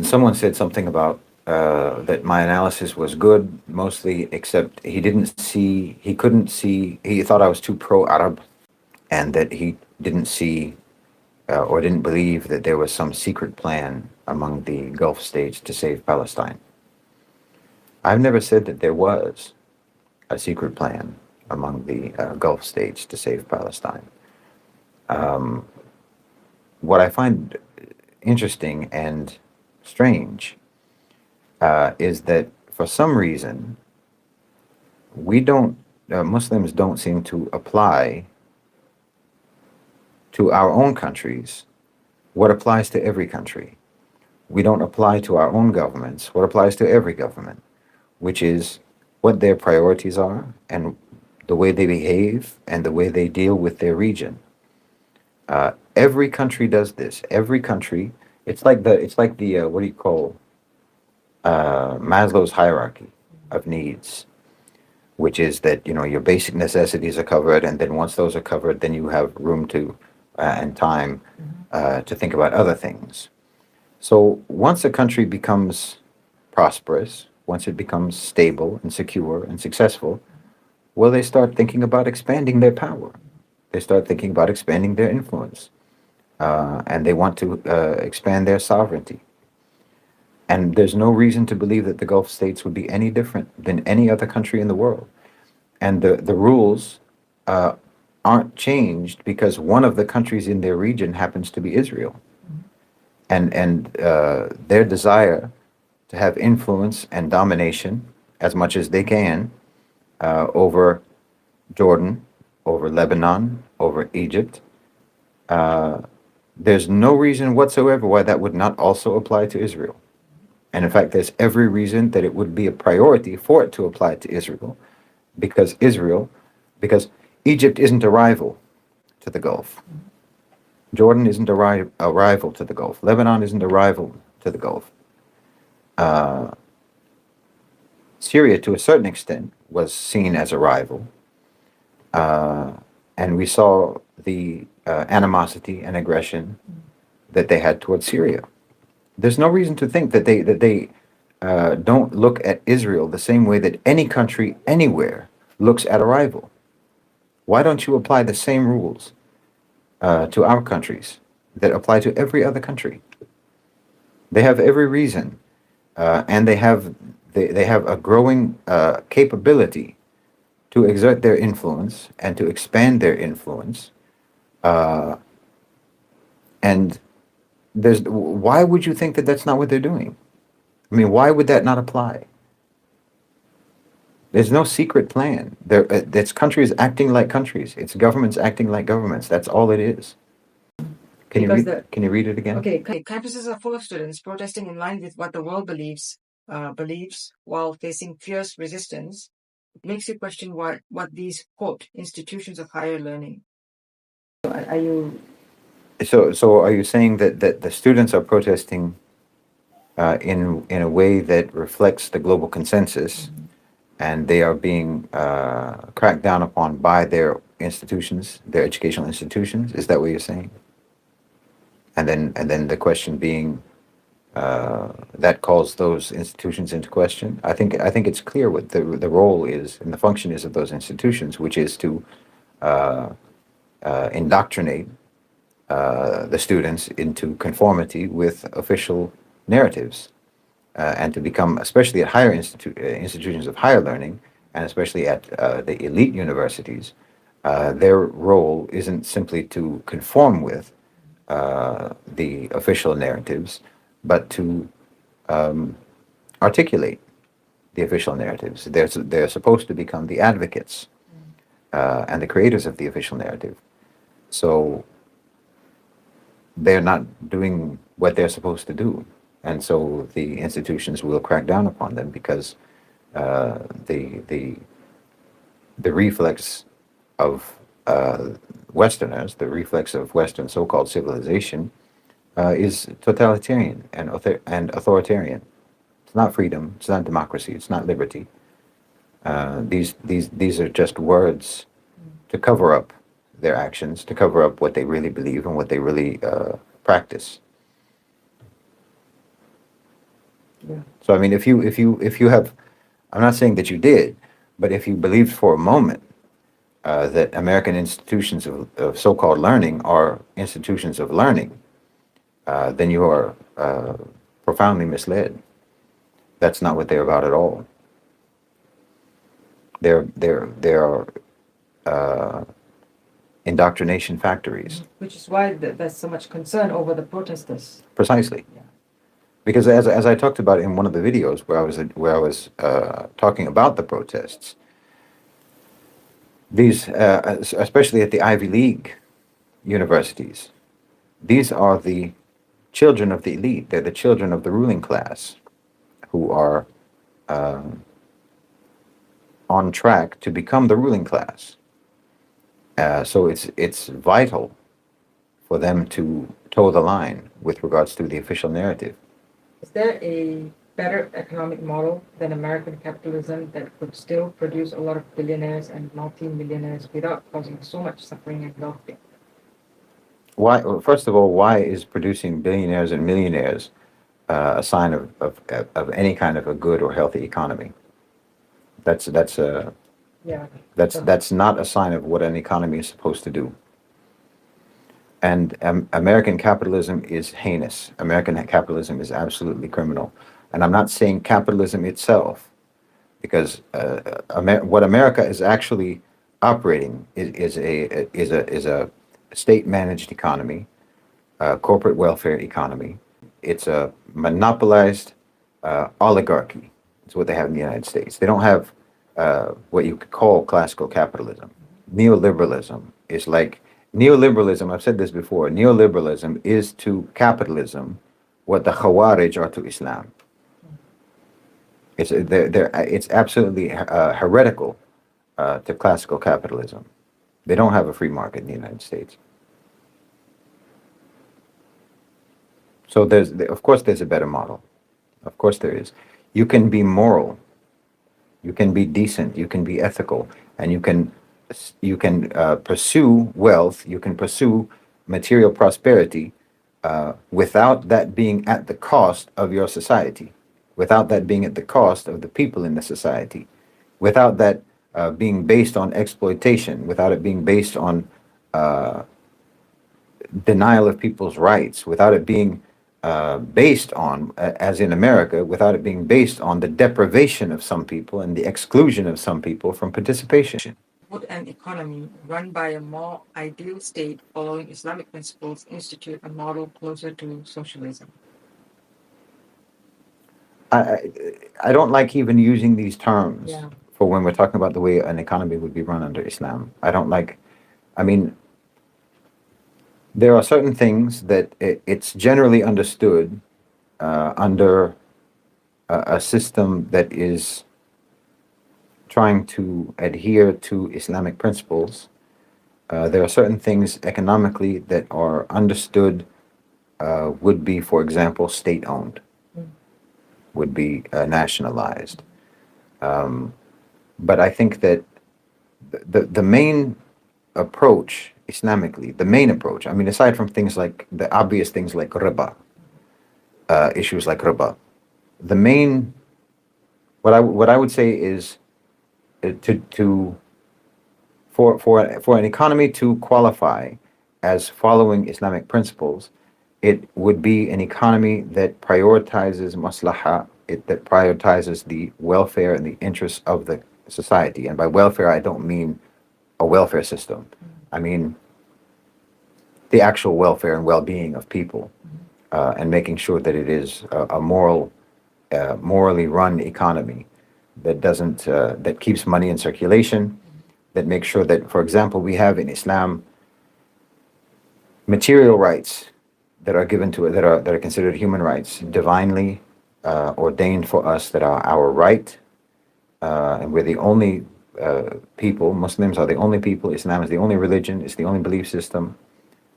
someone said something about that my analysis was good, mostly, except he couldn't see, he thought I was too pro-Arab, and that he didn't see or didn't believe that there was some secret plan among the Gulf states to save Palestine. I've never said that there was a secret plan among the Gulf states to save Palestine. Um, what I find interesting and strange is that for some reason Muslims don't seem to apply to our own countries what applies to every country. We don't apply to our own governments what applies to every government, which is what their priorities are and the way they behave and the way they deal with their region. Every country does this. Every country, it's like the what do you call Maslow's hierarchy of needs, which is that your basic necessities are covered, and then once those are covered, then you have room to and time to think about other things. So once a country becomes prosperous, once it becomes stable and secure and successful, well, they start thinking about expanding their power. They start thinking about expanding their influence, and they want to expand their sovereignty. And there's no reason to believe that the Gulf states would be any different than any other country in the world. And the rules uh, aren't changed because one of the countries in their region happens to be Israel. And their desire to have influence and domination as much as they can over Jordan, over Lebanon, over Egypt. Uh, there's no reason whatsoever why that would not also apply to Israel. And in fact, there's every reason that it would be a priority for it to apply to Israel, because because Egypt isn't a rival to the Gulf. Jordan isn't a rival to the Gulf. Lebanon isn't a rival to the Gulf. Uh, Syria, to a certain extent, was seen as a rival. Uh, and we saw the animosity and aggression that they had towards Syria. There's no reason to think that they don't look at Israel the same way that any country anywhere looks at a rival. Why don't you apply the same rules to our countries that apply to every other country? They have every reason, and they have a growing capability to exert their influence and to expand their influence. Uh, and why would you think that that's not what they're doing? I mean, why would that not apply? There's no secret plan. It's countries acting like countries. It's governments acting like governments. That's all it is. Can you read it again? Okay, campuses are full of students protesting in line with what the world believes while facing fierce resistance. It makes you question what these, quote, institutions of higher learning. Are you... So are you saying that the students are protesting in a way that reflects the global consensus, and they are being cracked down upon by their institutions, their educational institutions? Is that what you're saying? And then the question being, that calls those institutions into question. I think it's clear what the role is and the function is of those institutions, which is to uh, indoctrinate the students into conformity with official narratives, and to become, especially at higher institutions of higher learning, and especially at the elite universities, their role isn't simply to conform with the official narratives, but to articulate the official narratives. They're supposed to become the advocates and the creators of the official narrative. So they're not doing what they're supposed to do, and so the institutions will crack down upon them because uh, the the the reflex of Westerners, the reflex of Western so-called civilization, is totalitarian and authoritarian. It's not freedom. It's not democracy. It's not liberty. These are just words to cover up their actions, to cover up what they really believe and what they really practice. Yeah. So I mean, if you have, I'm not saying that you did, but if you believed for a moment that American institutions of so-called learning are institutions of learning, then you are profoundly misled. That's not what they're about at all. They're indoctrination factories. Which is why there's so much concern over the protesters. Precisely. Yeah. Because as I talked about in one of the videos where I was talking about the protests, these especially at the Ivy League universities, these are the children of the elite. They're the children of the ruling class who are on track to become the ruling class. So it's vital for them to toe the line with regards to the official narrative. Is there a better economic model than American capitalism that could still produce a lot of billionaires and multi-millionaires without causing so much suffering and welfare? Why? Well, first of all, why is producing billionaires and millionaires a sign of any kind of a good or healthy economy? That's a Yeah. that's not a sign of what an economy is supposed to do. And American capitalism is heinous. American capitalism is absolutely criminal. And I'm not saying capitalism itself, because what America is actually operating is a state-managed economy, a corporate welfare economy. It's a monopolized oligarchy. It's what they have in the United States. They don't have what you could call classical capitalism. Neoliberalism is like neoliberalism. I've said this before. Neoliberalism is to capitalism what the Khawarij are to Islam. It's absolutely heretical to classical capitalism. They don't have a free market in the United States. So of course, there's a better model. Of course, there is. You can be moral, you can be decent, you can be ethical, and you can pursue wealth, you can pursue material prosperity without that being at the cost of your society, without that being at the cost of the people in the society, without that being based on exploitation, without it being based on denial of people's rights, without it being based on, as in America, without it being based on the deprivation of some people and the exclusion of some people from participation. Would an economy run by a more ideal state following Islamic principles institute a model closer to socialism? I, I don't like even using these terms Yeah. for when we're talking about the way an economy would be run under Islam. I don't like, I mean, there are certain things that it's generally understood under a system that is trying to adhere to Islamic principles. There are certain things economically that are understood would be, for example, state-owned, would be nationalized. But I think that the main approach Islamically, the main approach, I mean, aside from things like the obvious things like riba, issues like riba, the main, what I would say is to for an economy to qualify as following Islamic principles, it would be an economy that prioritizes maslaha, that prioritizes the welfare and the interests of the society. And by welfare, I don't mean a welfare system. I mean the actual welfare and well-being of people, and making sure that it is a morally run economy that doesn't that keeps money in circulation, that makes sure that, for example, we have in Islam material rights that are given to it, that are considered human rights, divinely ordained for us, that are our right, and we're the only people. Muslims are the only people. Islam is the only religion. It's the only belief system,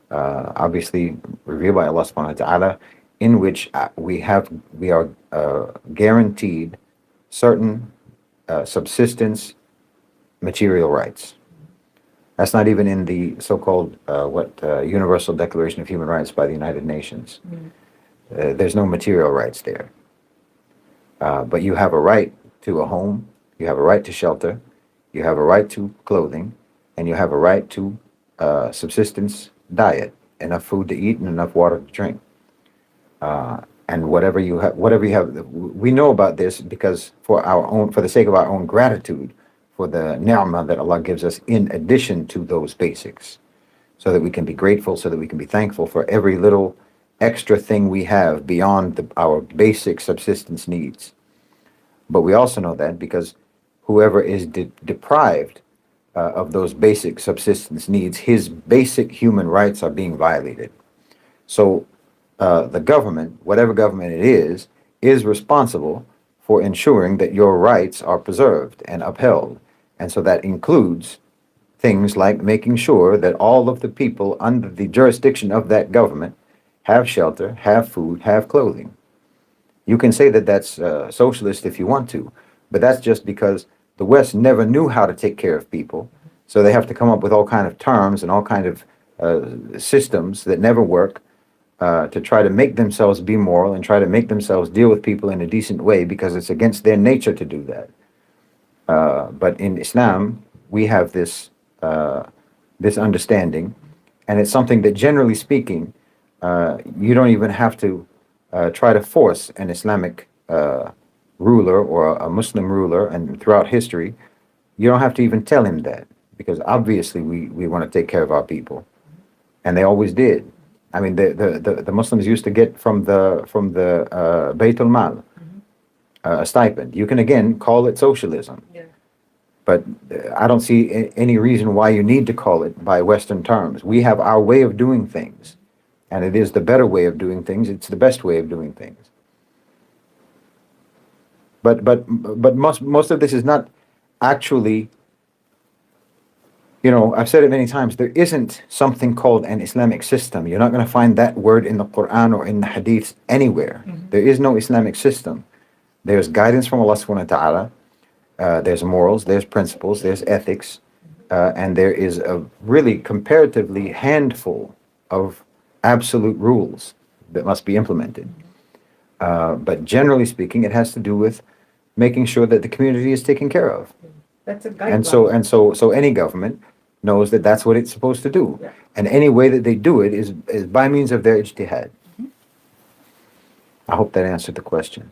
obviously revealed by Allah Subhanahu wa Taala, in which we are guaranteed certain subsistence material rights. That's not even in the so-called Universal Declaration of Human Rights by the United Nations. There's no material rights there. But you have a right to a home, you have a right to shelter, you have a right to clothing, and you have a right to subsistence diet, enough food to eat and enough water to drink. And whatever you have, we know about this because for the sake of our own gratitude for the ni'mah that Allah gives us in addition to those basics, so that we can be grateful, so that we can be thankful for every little extra thing we have beyond our basic subsistence needs. But we also know that because whoever is deprived of those basic subsistence needs, his basic human rights are being violated. So the government, whatever government it is responsible for ensuring that your rights are preserved and upheld. And so that includes things like making sure that all of the people under the jurisdiction of that government have shelter, have food, have clothing. You can say that that's socialist if you want to, but that's just because the West never knew how to take care of people, so they have to come up with all kind of terms and all kind of systems that never work to try to make themselves be moral and try to make themselves deal with people in a decent way because it's against their nature to do that. But in Islam, we have this understanding, and it's something that, generally speaking, you don't even have to try to force an Islamic ruler or a Muslim ruler, and throughout history, you don't have to even tell him that, because obviously we want to take care of our people, and they always did. I mean, the Muslims used to get from the Baytul Mal a stipend. You can again call it socialism. Yeah. But I don't see any reason why you need to call it by Western terms. We have our way of doing things, and it is the better way of doing things. It's the best way of doing things. But most of this is not actually, I've said it many times, there isn't something called an Islamic system. You're not going to find that word in the Quran or in the Hadith anywhere. Mm-hmm. There is no Islamic system. There's guidance from Allah subhanahu wa ta'ala. There's morals, there's principles, there's ethics, and there is a really comparatively handful of absolute rules that must be implemented. But generally speaking, it has to do with making sure that the community is taken care of. That's a guideline. And so any government knows that that's what it's supposed to do. Yeah. And any way that they do it is by means of their ijtihad. I hope that answered the question.